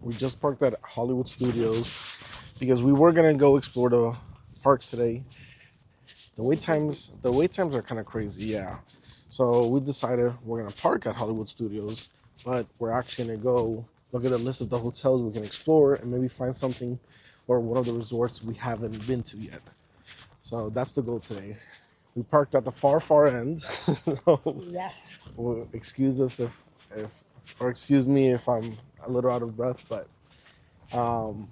We just parked at Hollywood Studios because we were gonna go explore the parks today. The wait times are kind of crazy, yeah. So we decided we're gonna park at Hollywood Studios, but we're actually gonna go look at the list of the hotels we can explore and maybe find something or one of the resorts we haven't been to yet. So that's the goal today. We parked at the far end. So Yeah. well, excuse us if or excuse me if I'm a little out of breath, but um,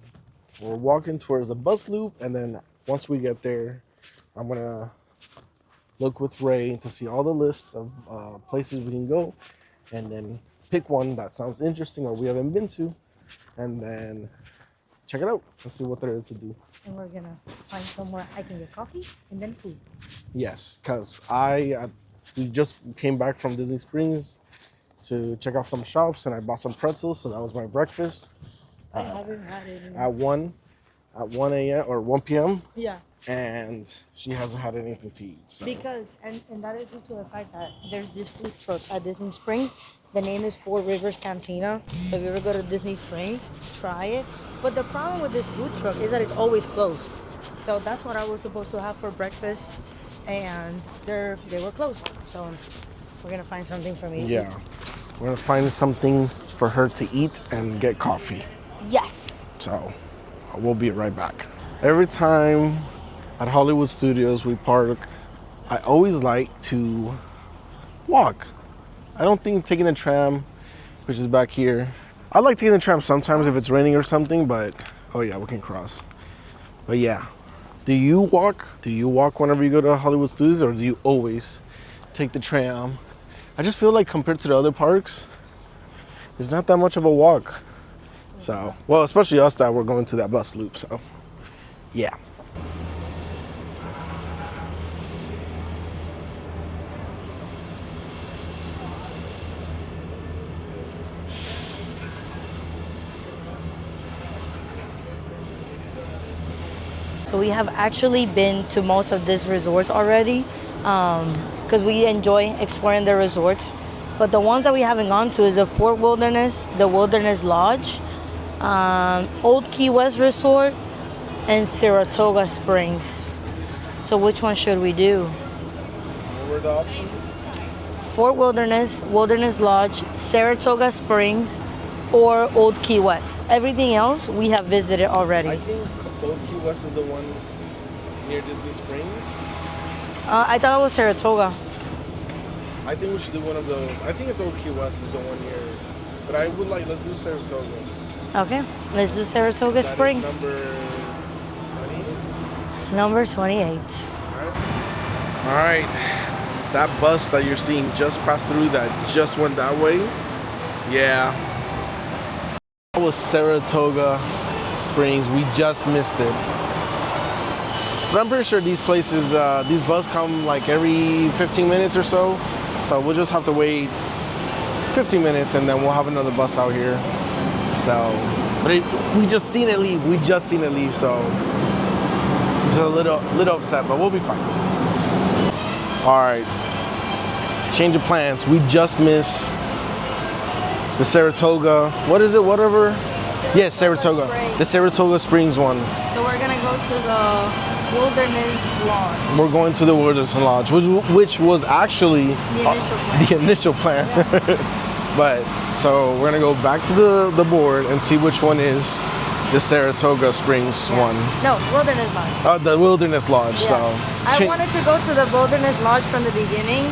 we're walking towards the bus loop, and then once we get there, I'm gonna look with Ray to see all the lists of places we can go, and then pick one that sounds interesting or we haven't been to, and then check it out and see what there is to do. And we're gonna find somewhere I can get coffee and then food. Yes, because we just came back from Disney Springs to check out some shops, and I bought some pretzels, so that was my breakfast I haven't had any. at 1 a.m. or 1 p.m. Yeah. and she hasn't had anything to eat. So Because and that is due to the fact that there's this food truck at Disney Springs. The name is Four Rivers Cantina. So if you ever go to Disney Springs, try it. But the problem with this food truck is that it's always closed. So that's what I was supposed to have for breakfast, and they were closed. So we're gonna find something for me. To yeah, eat. we're gonna find something for her to eat and get coffee. Yes. So we'll be right back. Every time at Hollywood Studios we park, I always like to walk. I don't think taking the tram, which is back here. I like taking the tram sometimes if it's raining or something, but oh yeah, we can cross. But yeah, do you walk? Do you walk whenever you go to Hollywood Studios, or do you always take the tram? I just feel like compared to the other parks, it's not that much of a walk. So, well, especially us that we're going to that bus loop. So, yeah. So we have actually been to most of these resorts already, because we enjoy exploring the resorts. But the ones that we haven't gone to is the Fort Wilderness, the Wilderness Lodge, Old Key West Resort, and Saratoga Springs. So which one should we do? What were the options? Fort Wilderness, Wilderness Lodge, Saratoga Springs, or Old Key West. Everything else we have visited already. I think Old Key West is the one near Disney Springs. I thought it was Saratoga. I think we should do one of those. I think it's Old Key West is the one near, but I would like, let's do Saratoga. Okay, let's do Saratoga That is Springs. number 28. Number 28. All right. That bus that you're seeing just passed through that just went that way. Yeah. That was Saratoga Springs. We just missed it. But I'm pretty sure these places, these buses come like every 15 minutes or so. So we'll just have to wait 15 minutes and then we'll have another bus out here. So, but we just seen it leave. We just seen it leave. So I'm just a little upset, but we'll be fine. All right. Change of plans. We just missed the Saratoga. What is it? Whatever. Yes, Saratoga. Springs. The Saratoga Springs one. So we're gonna go to the Wilderness Lodge. We're going to the Wilderness Lodge, which was actually The initial plan. the initial plan. But so we're gonna go back to the board and see which one is the Saratoga Springs one. No, Wilderness Lodge. The Wilderness Lodge. Yeah. So I wanted to go to the Wilderness Lodge from the beginning,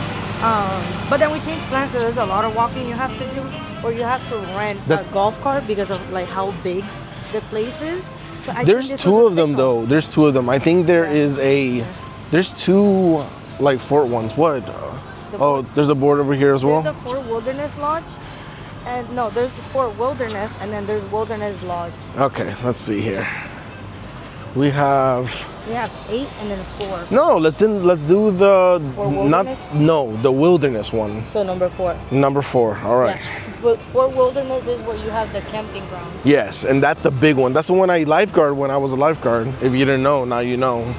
but then we changed plans. So there's a lot of walking you have to do, or you have to rent a golf cart because of like how big the place is. But I there's think this two was a of them single. though. There's two of them. I think there's two like fort ones. What? Oh, there's a board over here as well. There's the Fort Wilderness Lodge, and no, there's the Fort Wilderness, and then there's Wilderness Lodge. Okay, let's see here. We have 8 and then 4. no. Let's do the Fort Wilderness? the Wilderness one. So number 4. Number 4. All right. Yeah. But Fort Wilderness is where you have the camping ground. Yes, and that's the big one. That's the one I lifeguard when I was a lifeguard. If you didn't know, now you know.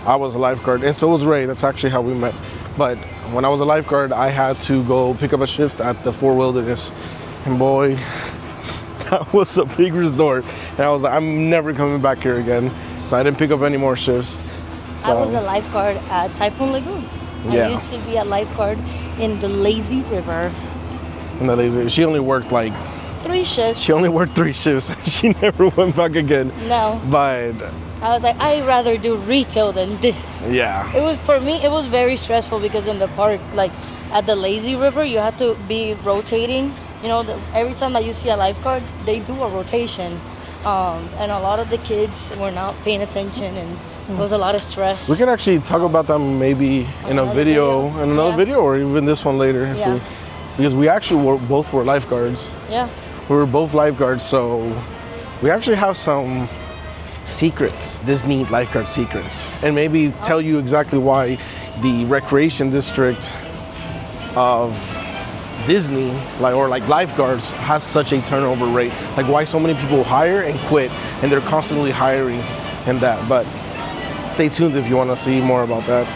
I was a lifeguard, and so was Ray. That's actually how we met. But when I was a lifeguard, I had to go pick up a shift at the Fort Wilderness, and boy, that was a big resort, and I was like, I'm never coming back here again. So I didn't pick up any more shifts. So, I was a lifeguard at Typhoon Lagoon. Yeah. I used to be a lifeguard in the lazy river. and that is, she only worked like 3 shifts. She only worked 3 shifts. She never went back again. No. But I was like, I'd rather do retail than this. yeah. It was, for me, it was very stressful because in the park, like at the lazy river, you have to be rotating. You know, every time that you see a lifeguard, they do a rotation. And a lot of the kids were not paying attention, and there was a lot of stress. We can actually talk about that maybe in a video, in another video, or even this one later. Yeah. Because we actually both were lifeguards. Yeah. We were both lifeguards, so we actually have some secrets, Disney lifeguard secrets, and maybe tell you exactly why the recreation district of Disney, like lifeguards, has such a turnover rate. Like why so many people hire and quit, and they're constantly hiring and that. But stay tuned if you want to see more about that.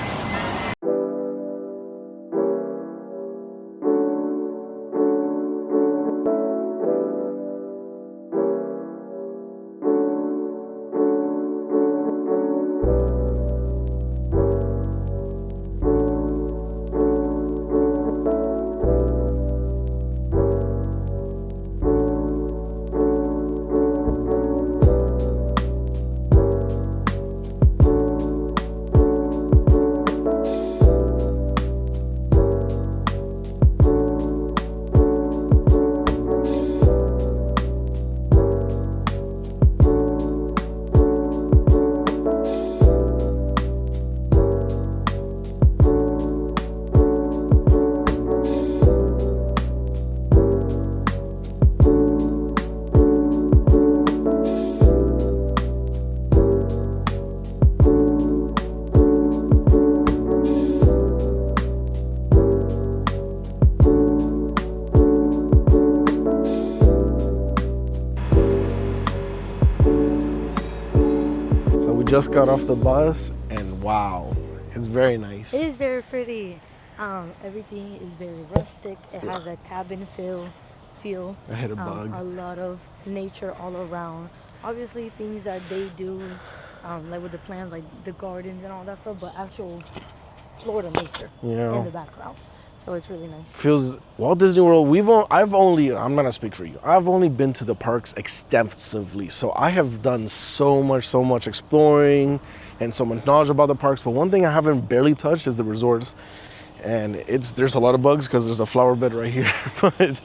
Just got off the bus, and wow, it's very nice. It is very pretty. Everything is very rustic. It has a cabin feel. I hit a bug. A lot of nature all around. Obviously, things that they do, like with the plants, like the gardens and all that stuff, but actual Florida nature in the background. So it's really nice. Feels Walt Disney World. I'm not gonna speak for you. I've only been to the parks extensively, so I have done so much exploring and so much knowledge about the parks. But one thing I haven't barely touched is the resorts, and there's a lot of bugs because there's a flower bed right here. But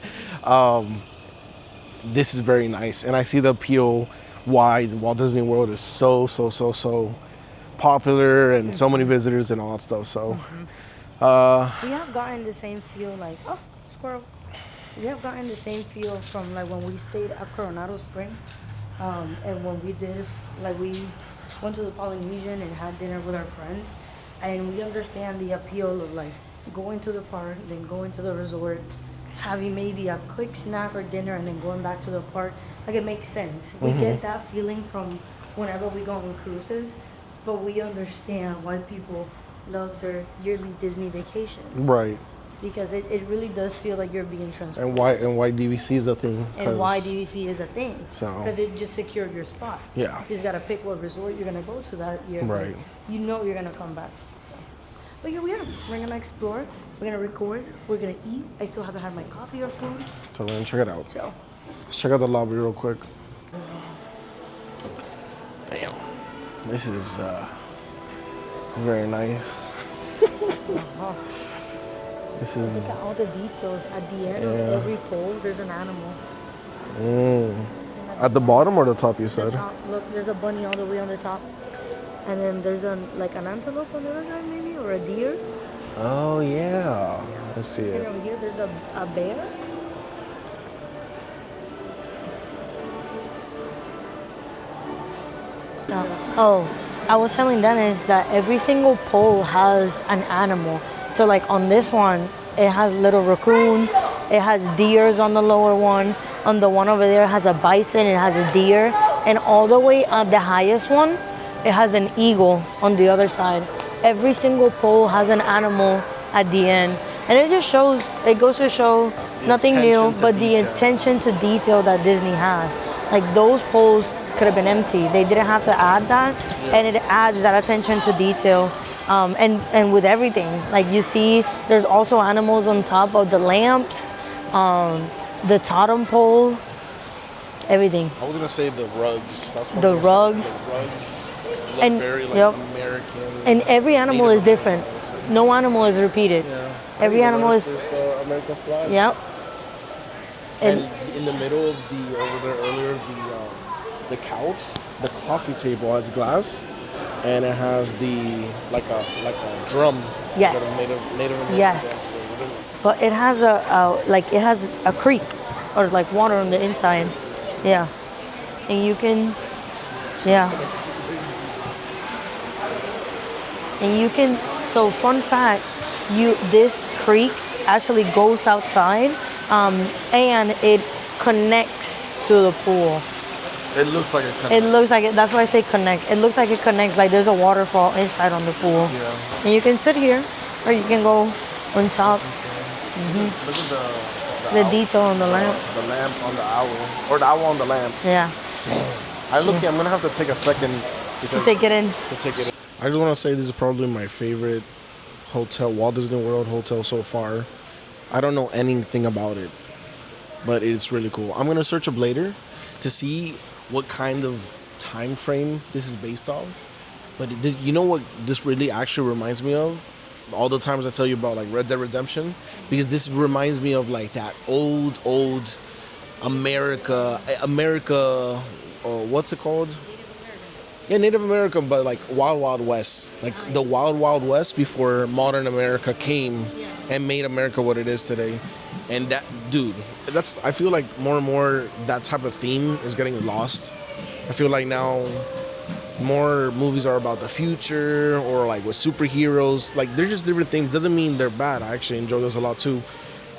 this is very nice, and I see the appeal why Walt Disney World is so popular and so many visitors and all that stuff. So. We have gotten the same feel squirrel. We have gotten the same feel from like when we stayed at Coronado Springs, and when we went to the Polynesian and had dinner with our friends, and we understand the appeal of like going to the park, then going to the resort, having maybe a quick snack or dinner, and then going back to the park. Like it makes sense. We get that feeling from whenever we go on cruises, but we understand why people love their yearly Disney vacations. Right. Because it really does feel like you're being transported. And why DVC is a thing. And why DVC is a thing. Because it just secured your spot. Yeah. You just got to pick what resort you're going to go to that year. Right. You know you're going to come back. But here we are. We're going to explore. We're going to record. We're going to eat. I still haven't had my coffee or food. So we're going to check it out. So. Let's check out the lobby real quick. Damn. This is very nice. This is. Look at all the details. At the end of every pole, there's an animal. At the bottom or the top, you said? The top. Look, there's a bunny all the way on the top. And then there's an antelope on the other side, maybe, or a deer. Oh, yeah. Let's see it. And over here, there's a bear. Oh, I was telling Dennis that every single pole has an animal. So like on this one, it has little raccoons, it has deers on the lower one. On the one over there, it has a bison, it has a deer. And all the way on the highest one, it has an eagle on the other side. Every single pole has an animal at the end. And it just shows, it goes to show nothing attention new, to but the detail. attention to detail that Disney has. Like those poles could have been empty. They didn't have to add that, and it adds that attention to detail. And with everything, like you see, there's also animals on top of the lamps, the totem pole, everything. I was gonna say the rugs. That's what The I was gonna rugs. say. The rugs look And- very like yep. American. And every animal Native is different. American. No animal is repeated. Yeah. Every Hey, animal is. there's American flag. Yep. And in the middle of over there earlier, the couch, the coffee table has glass, and it has like a drum. Yes. Native American. Yes. drum. But it has it has a creek or like water on the inside. Yeah. And you can, yeah. And you can, so fun fact, this creek actually goes outside, and it connects to the pool. It looks like a. It looks like it, that's why I say connect. It looks like it connects, like there's a waterfall inside on the pool. Yeah. And you can sit here, or you can go on top. Look at The detail on the lamp. The lamp on the owl, or the owl on the lamp. Yeah. I'm gonna have to take a second To take it in. To take it in. I just want to say this is probably my favorite hotel, Walt Disney World hotel so far. I don't know anything about it, but it's really cool. I'm gonna search up later to see what kind of time frame this is based off. But you know what this really actually reminds me of? All the times I tell you about like Red Dead Redemption, because this reminds me of like that old America, what's it called? Yeah, Native America, but like Wild West, like the Wild West before modern America came and made America what it is today. And that, dude, I feel like more and more that type of theme is getting lost. I feel like now more movies are about the future or like with superheroes. Like they're just different things. Doesn't mean they're bad. I actually enjoy those a lot too.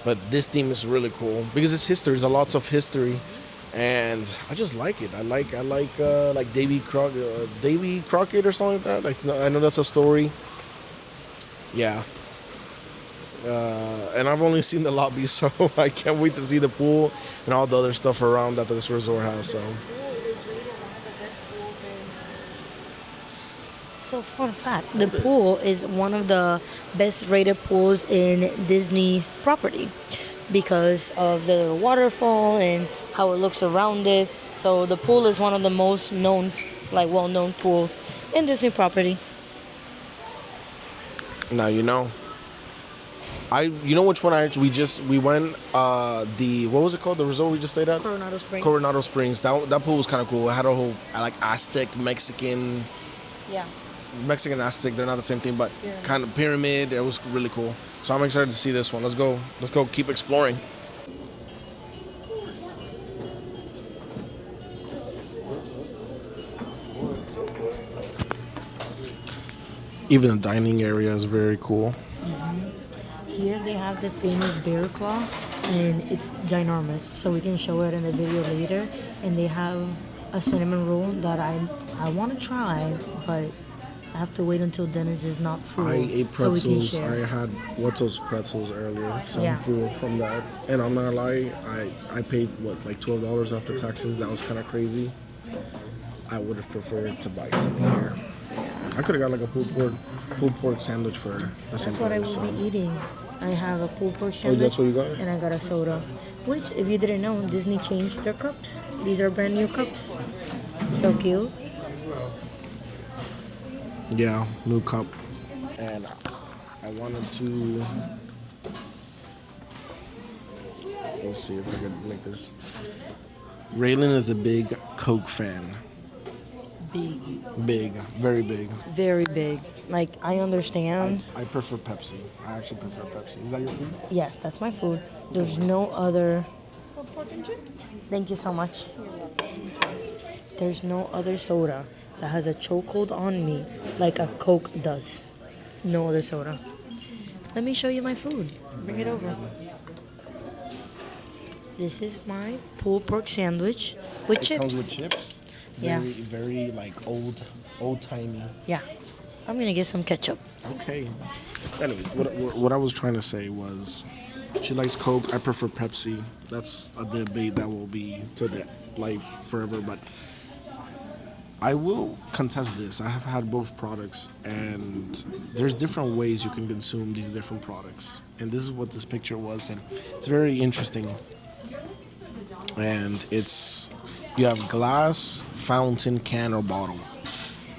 But this theme is really cool because it's history. There's a lots of history, and I just like it. I like Davy Crockett or something like that. Like I know that's a story. Yeah. And I've only seen the lobby, so I can't wait to see the pool and all the other stuff around that this resort has. So fun fact, the pool is one of the best rated pools in Disney's property because of the waterfall and how it looks around it. So the pool is one of the most known, like well-known pools in Disney property. Now you know. You know which one we went what was it called, the resort we just stayed at? Coronado Springs. That pool was kind of cool. It had a whole like Aztec Mexican. Yeah. Mexican Aztec, they're not the same thing, but kind of pyramid. It was really cool. So I'm excited to see this one. Let's go keep exploring. Even the dining area is very cool. Here they have the famous bear claw, and it's ginormous. So we can show it in the video later. And they have a cinnamon roll that I want to try, but I have to wait until Dennis is not full. I ate pretzels. So we can share. I had those pretzels earlier, so Yeah. I'm full from that. And I'm not gonna lie, I paid like $12 after taxes. That was kind of crazy. I would have preferred to buy something here. I could have got like a pulled pork sandwich for the same price. That's what I will be eating. I have a pulled pork sandwich. that's what you got? And I got a soda. Which, if you didn't know, Disney changed their cups. These are brand new cups. So cute. Yeah, new cup. And I wanted to. Let's see if I can make this. Raylan is a big Coke fan. Big, very big. Very big. Like, I understand. I prefer Pepsi. I actually prefer Pepsi. Is that your food? Yes, that's my food. There's no other. Pork and chips. Thank you so much. There's no other soda that has a chokehold on me like a Coke does. No other soda. Let me show you my food. Bring it over. This is my pulled pork sandwich with chips. It comes with chips. Yeah. Very like old timey. Yeah. I'm gonna get some ketchup. Okay. Anyways, what I was trying to say was, She likes Coke. I prefer Pepsi. That's a debate that will be to the life forever. But I will contest this. I have had both products, and there's different ways you can consume these different products. And this is what this picture was, and it's very interesting. And it's you have glass, fountain, can, or bottle.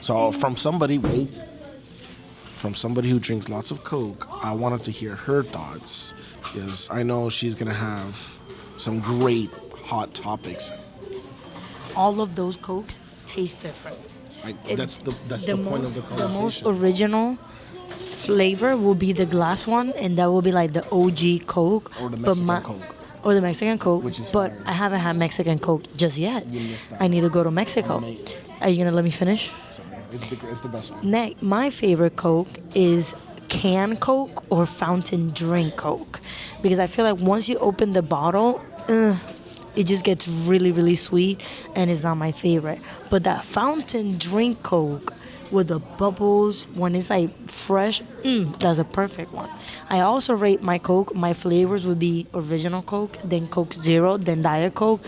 So from somebody who drinks lots of Coke, I wanted to hear her thoughts because I know she's gonna have some great hot topics. All of those Cokes taste different. That's the point of the conversation. The most original flavor will be the glass one, and that will be like the OG Coke. Or the Mexican Coke. Or the Mexican Coke. Which is but fire. I haven't had Mexican Coke just yet. You missed that. I need to go to Mexico. Are you gonna let me finish? Sorry, it's the best one. My favorite Coke is can Coke or fountain drink Coke, because I feel like once you open the bottle, it just gets really, really sweet, and it's not my favorite. But that fountain drink Coke with the bubbles, when it's like fresh, that's a perfect one. I also rate my Coke. My flavors would be original Coke, then Coke Zero, then Diet Coke.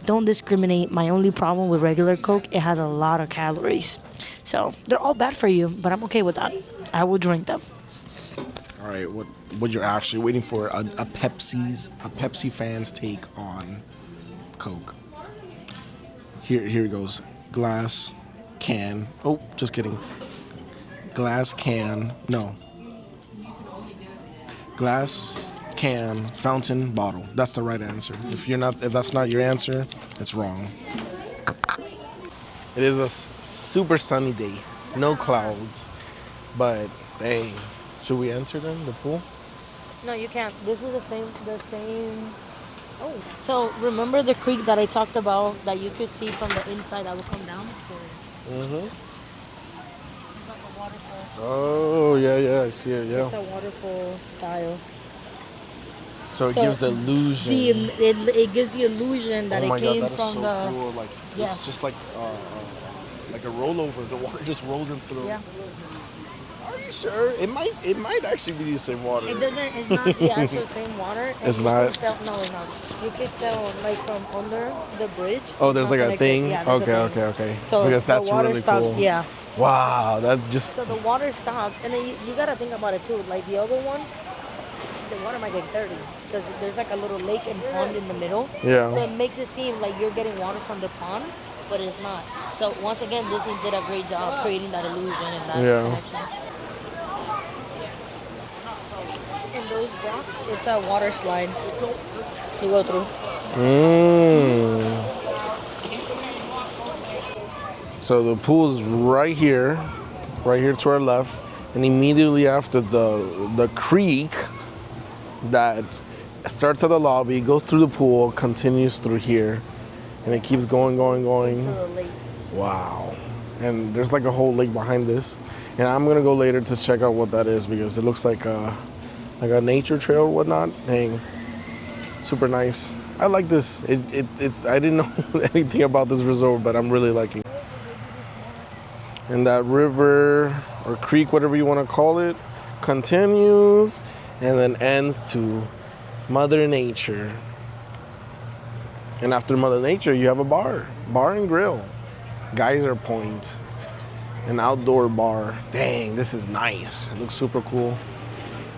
Don't discriminate. My only problem with regular Coke, it has a lot of calories. So they're all bad for you, but I'm okay with that. I will drink them. All right, what you're actually waiting for a Pepsi fan's take on Coke. Here it goes. Glass, can. Oh, just kidding. Glass, can. No. Glass, can, fountain, bottle. That's the right answer. If that's not your answer, it's wrong. It is a super sunny day. No clouds. But dang, should we enter then the pool? No, you can't. This is the same. Oh. So remember the creek that I talked about that you could see from the inside that would come down? Mm-hmm. It's like a waterfall. Oh, yeah, I see it, yeah. It's a waterfall style. So it gives the illusion. It gives the illusion that oh my it came God, that is from so the... cool. Like, Yeah. it's just like a rollover. The water just rolls into the... Yeah. Are you sure? It might actually be the same water. It's not the actual same water. And It's you not? can tell, no, it's not. You can tell like from under the bridge. Oh, there's like a connected. thing? Yeah, there's a thing. Okay. So because that's the water really stops, cool. Yeah. Wow, that just... So the water stops, and then you gotta think about it too. Like the other one, the water might get dirty because there's like a little lake and pond in the middle. Yeah. So it makes it seem like you're getting water from the pond, but it's not. So once again, Disney did a great job creating that illusion and that connection. And those rocks, it's a water slide. You go through. So the pool is right here to our left, and immediately after the creek that starts at the lobby, goes through the pool, continues through here, and it keeps going. To the lake. Wow. And there's like a whole lake behind this. And I'm gonna go later to check out what that is because it looks like a nature trail or whatnot. Dang. Super nice. I like this. It's I didn't know anything about this resort, but I'm really liking it. And that river or creek, whatever you want to call it, continues and then ends to Mother Nature. And after Mother Nature, you have a bar and grill, Geyser Point, an outdoor bar. Dang, this is nice. It looks super cool.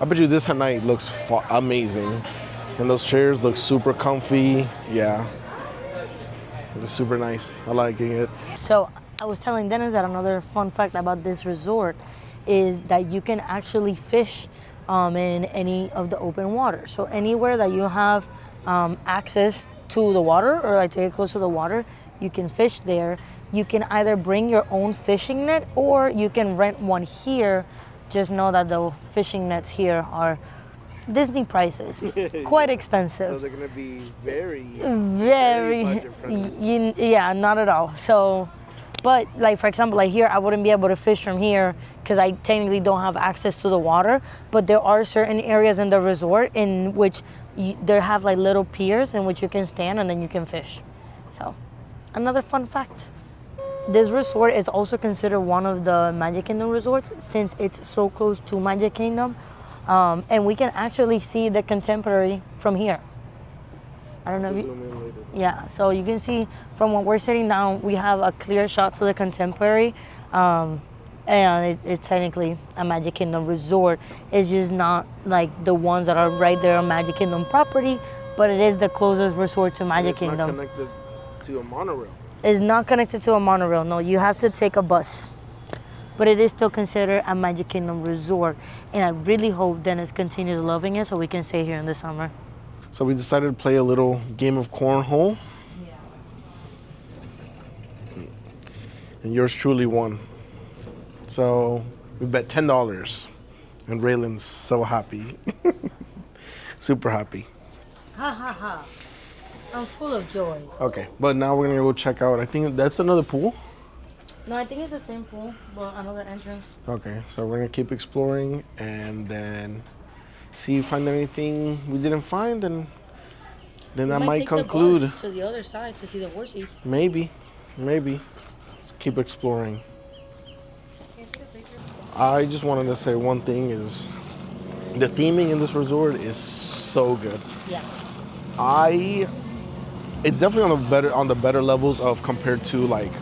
I bet you this at night looks amazing. And those chairs look super comfy. Yeah, it's super nice. I like it. So I was telling Dennis that another fun fact about this resort is that you can actually fish in any of the open water. So anywhere that you have access to the water or like to get close to the water, you can fish there. You can either bring your own fishing net or you can rent one here. Just know that the fishing nets here are Disney prices, quite expensive. So they're gonna be very budget friendly. Yeah, not at all. So, but like for example, like here, I wouldn't be able to fish from here because I technically don't have access to the water. But there are certain areas in the resort in which they have like little piers in which you can stand and then you can fish. So, another fun fact. This resort is also considered one of the Magic Kingdom resorts since it's so close to Magic Kingdom. And we can actually see the Contemporary from here. I don't know if you, Zoom in later. yeah, so you can see from when we're sitting down, we have a clear shot to the Contemporary. And it's technically a Magic Kingdom resort. It's just not like the ones that are right there on Magic Kingdom property, but it is the closest resort to Magic It's not Kingdom. connected to a monorail. It's not connected to a monorail. No, you have to take a bus. But it is still considered a Magic Kingdom resort. And I really hope Dennis continues loving it so we can stay here in the summer. So we decided to play a little game of cornhole. And yours truly won. So we bet $10. And Raylan's so happy. Super happy. Ha ha ha. I'm full of joy. Okay, but now we're gonna go check out. I think that's another pool. No, I think it's the same pool, but another entrance. Okay, so we're gonna keep exploring and then see if we find anything we didn't find, and then that might conclude. The bus to the other side to see the horses. Maybe. Let's keep exploring. I just wanted to say one thing is the theming in this resort is so good. Yeah. It's definitely on the better levels of compared to like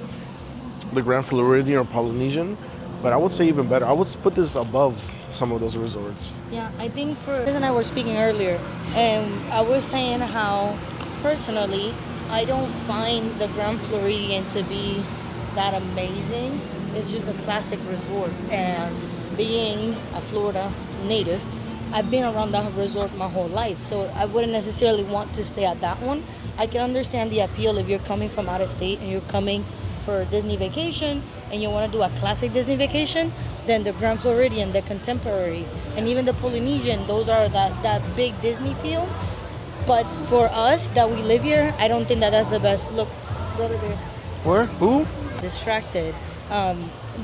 the Grand Floridian or Polynesian, but I would say even better. I would put this above some of those resorts. Yeah, I think for Chris and I were speaking earlier, and I was saying how personally I don't find the Grand Floridian to be that amazing. It's just a classic resort, and being a Florida native, I've been around that resort my whole life, so I wouldn't necessarily want to stay at that one. I can understand the appeal if you're coming from out of state and you're coming for a Disney vacation and you want to do a classic Disney vacation, then the Grand Floridian, the Contemporary, and even the Polynesian, those are that big Disney feel. But for us that we live here, I don't think that that's the best. Look, brother bear. Where? Who? Distracted.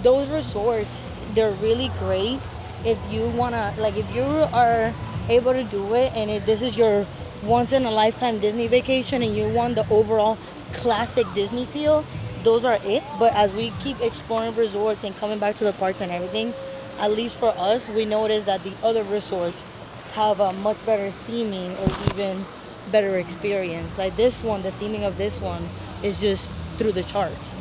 Those resorts, they're really great if you wanna, like, if you are able to do it, and if this is your once in a lifetime Disney vacation and you want the overall classic Disney feel, those are it. But as we keep exploring resorts and coming back to the parks and everything, at least for us, we notice that the other resorts have a much better theming or even better experience. Like this one, the theming of this one is just through the charts.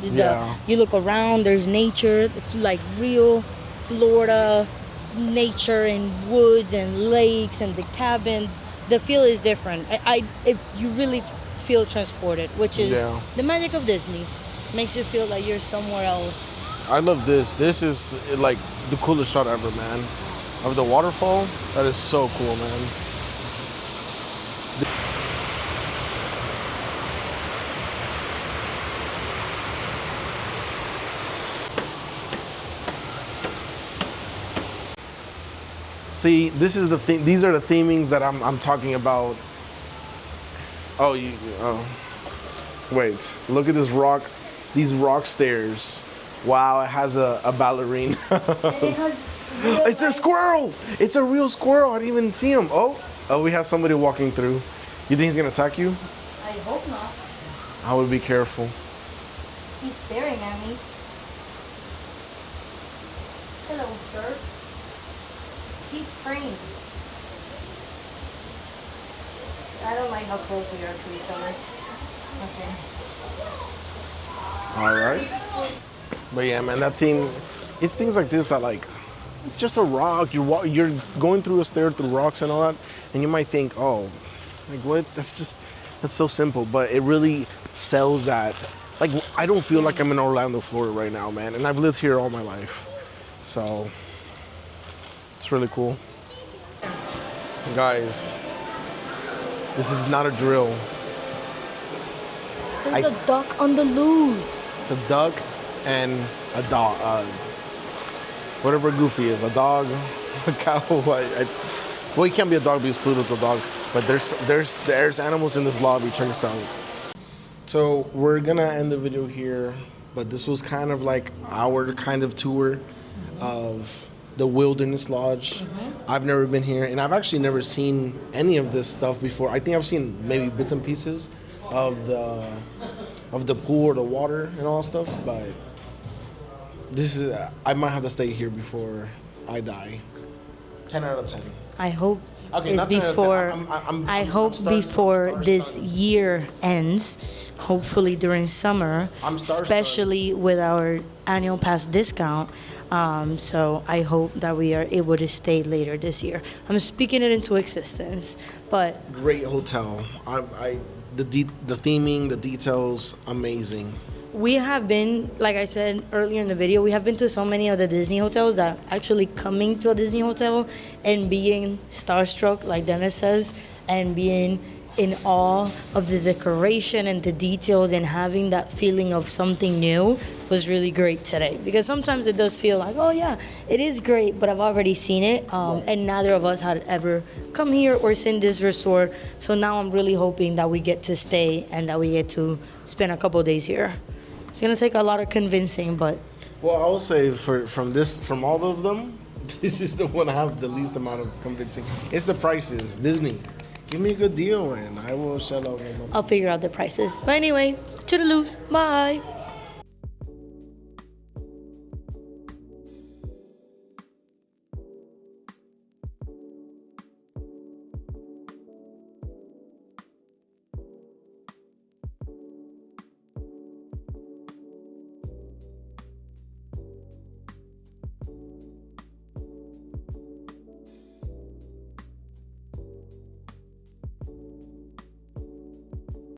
You look around, there's nature, like real Florida nature and woods and lakes and the cabin. The feel is different. If you really feel transported, which is the magic of Disney. Makes you feel like you're somewhere else. I love this. This is like the coolest shot ever, man. Of the waterfall. That is so cool, man. See, this is the thing. These are the themings that I'm talking about. Oh, wait. Look at this rock. These rock stairs. Wow, it has a ballerina. It's a squirrel. It's a real squirrel. I didn't even see him. Oh, we have somebody walking through. You think he's gonna attack you? I hope not. I would be careful. He's staring at me. Hello, sir. He's trained. I don't like how close we are to each other. Okay. All right. But yeah, man, that theme, it's things like this that like, it's just a rock. You're going through a stair through rocks and all that, and you might think, oh, like what? That's so simple. But it really sells that. Like, I don't feel like I'm in Orlando, Florida right now, man. And I've lived here all my life. So, it's really cool. Guys, this is not a drill. There's a duck on the loose. It's a duck and a dog. Whatever Goofy is, a dog, a cow. Well, he can't be a dog because Pluto's a dog. But there's animals in this lobby trying to sell it. So we're gonna end the video here. But this was kind of like our kind of tour of the Wilderness Lodge. I've never been here, and I've actually never seen any of this stuff before. I think I've seen maybe bits and pieces of the pool or the water and all that stuff, but this is, I might have to stay here before I die. 10 out of 10. I hope Okay, is not to- before. I hope starting- before I'm this starting. year ends. Hopefully during summer, I'm especially with our annual pass discount. So I hope that we are able to stay later this year. I'm speaking it into existence, but Great hotel. The theming, the details, amazing. we have been, like I said earlier in the video, we have been to so many of the Disney hotels that actually coming to a Disney hotel and being starstruck, like Dennis says, and being in awe of the decoration and the details and having that feeling of something new was really great today. Because sometimes it does feel like, oh yeah, it is great, but I've already seen it, and neither of us had ever come here or seen this resort. So now I'm really hoping that we get to stay and that we get to spend a couple days here. It's gonna take a lot of convincing, but Well, I would say from all of them, this is the one I have the least amount of convincing. It's the prices. Disney, give me a good deal and I will shell out. I'll figure out the prices. But anyway, toodaloo, bye.